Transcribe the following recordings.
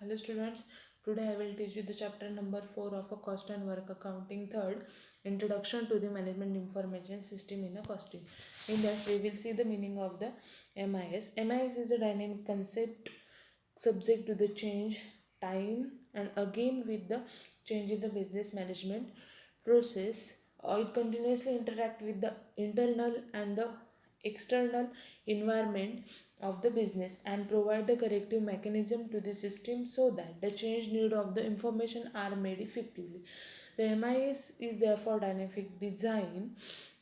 Hello students, today I will teach you the chapter number 4 of a cost and work accounting. Third, introduction to the management information system in a costing. In that we will see the meaning of the MIS. MIS is a dynamic concept subject to the change, time and again with the change in the business management process. It continuously interact with the internal and the external environment of the business and provide the corrective mechanism to the system so that the change need of the information are made effectively. The MIS is therefore dynamic design.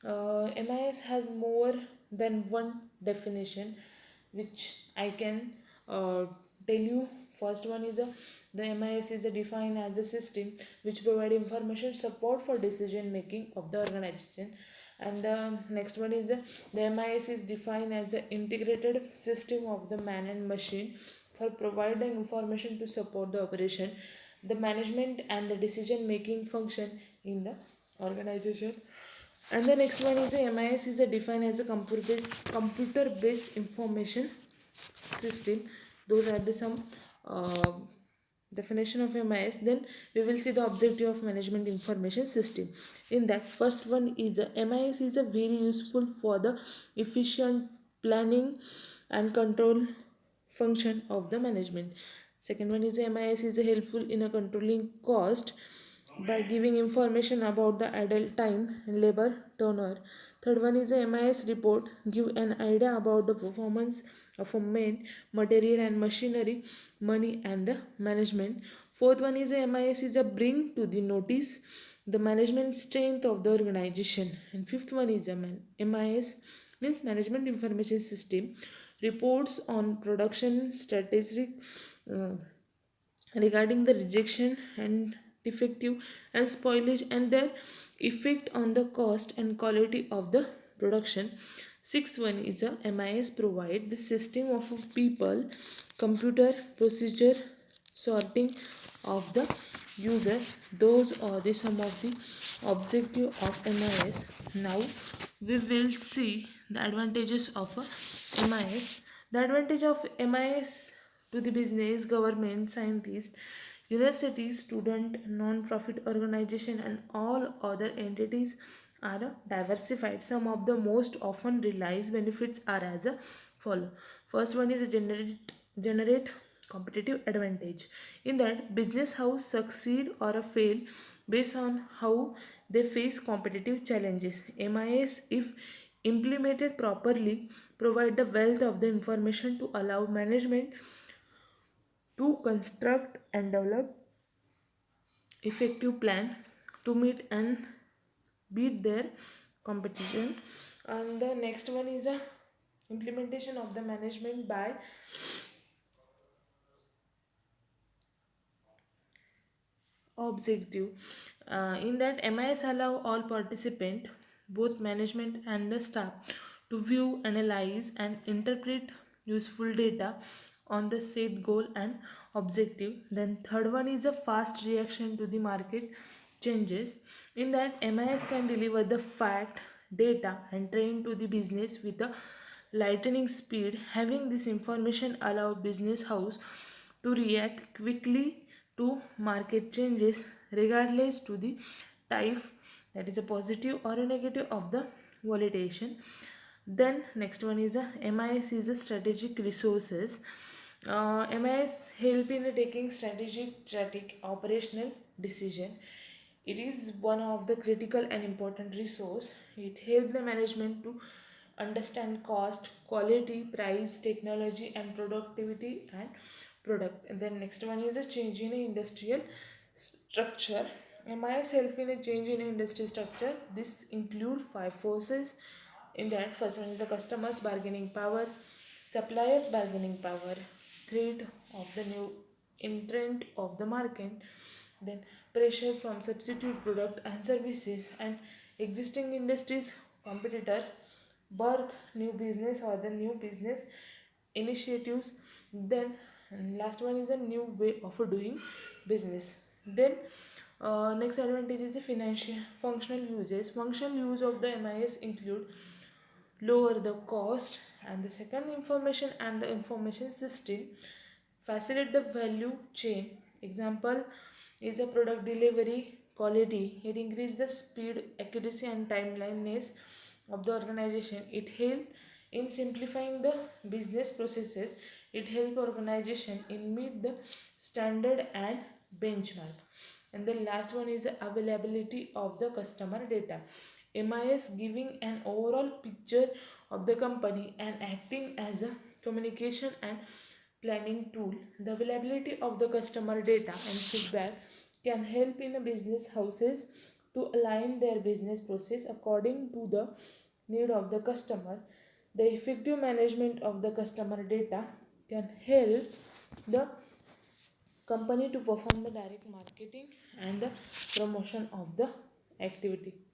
MIS has more than one definition which I can tell you. First one is the MIS is defined as a system which provide information support for decision making of the organization, and the next one is the MIS is defined as an integrated system of the man and machine for providing information to support the operation, the management and the decision making function in the organization. And the next one is a MIS is defined as a computer based information system. Those are the some uh, definition of MIS. Then we will see the objective of management information system. In that, first one is MIS is a very useful for the efficient planning and control function of the management. Second one is MIS is helpful in a controlling cost by giving information about the idle time and labor turnover. Third one is a MIS report give an idea about the performance of a main material and machinery, money and the management. Fourth one is a MIS is a bring to the notice the management strength of the organization. And fifth one is a MIS means management information system reports on production strategic uh, regarding the rejection and defective and spoilage and their effect on the cost and quality of the production. Sixth one is a MIS provide the system of people, computer, procedure, sorting of the user. Those are the some of the objective of MIS. Now we will see the advantages of a MIS. The advantage of MIS to the business, government, scientists, universities, student, non-profit organization and all other entities are diversified. Some of the most often realized benefits are as a follow. First one is a generate competitive advantage. In that, business house succeed or fail based on how they face competitive challenges. MIS, if implemented properly, provide the wealth of the information to allow management to construct and develop effective plan to meet and beat their competition. And the next one is a implementation of the management by objective. In that, MIS allow all participant, both management and the staff, to view, analyze and interpret useful data on the set goal and objective. Then third one is a fast reaction to the market changes. In that, MIS can deliver the fact, data and train to the business with a lightning speed. Having this information allow business house to react quickly to market changes regardless to the type, that is a positive or a negative of the volatilization. Then next one is a MIS is a strategic resources. MIS help in taking strategic operational decision. It is one of the critical and important resource. It helps the management to understand cost, quality, price, technology and productivity and product. And then next one is a change in industrial structure. MIS help in a change in industry structure. This include five forces. In that, first one is the customers bargaining power, suppliers bargaining power, threat of the new entrant of the market, then pressure from substitute product and services and existing industries competitors, birth new business or the new business initiatives. Then last one is a new way of doing business. Then next advantage is the financial functional uses. Functional use of the MIS include lower the cost and the second information and the information system, facilitate the value chain. Example is a product delivery quality. It increase the speed, accuracy and timelineess of the organization. It help in simplifying the business processes. It help organization in meet the standard and benchmark. And the last one is the availability of the customer data. MIS giving an overall picture of the company and acting as a communication and planning tool. The availability of the customer data and feedback can help in a business houses to align their business process according to the need of the customer. The effective management of the customer data can help the company to perform the direct marketing and the promotion of the activity.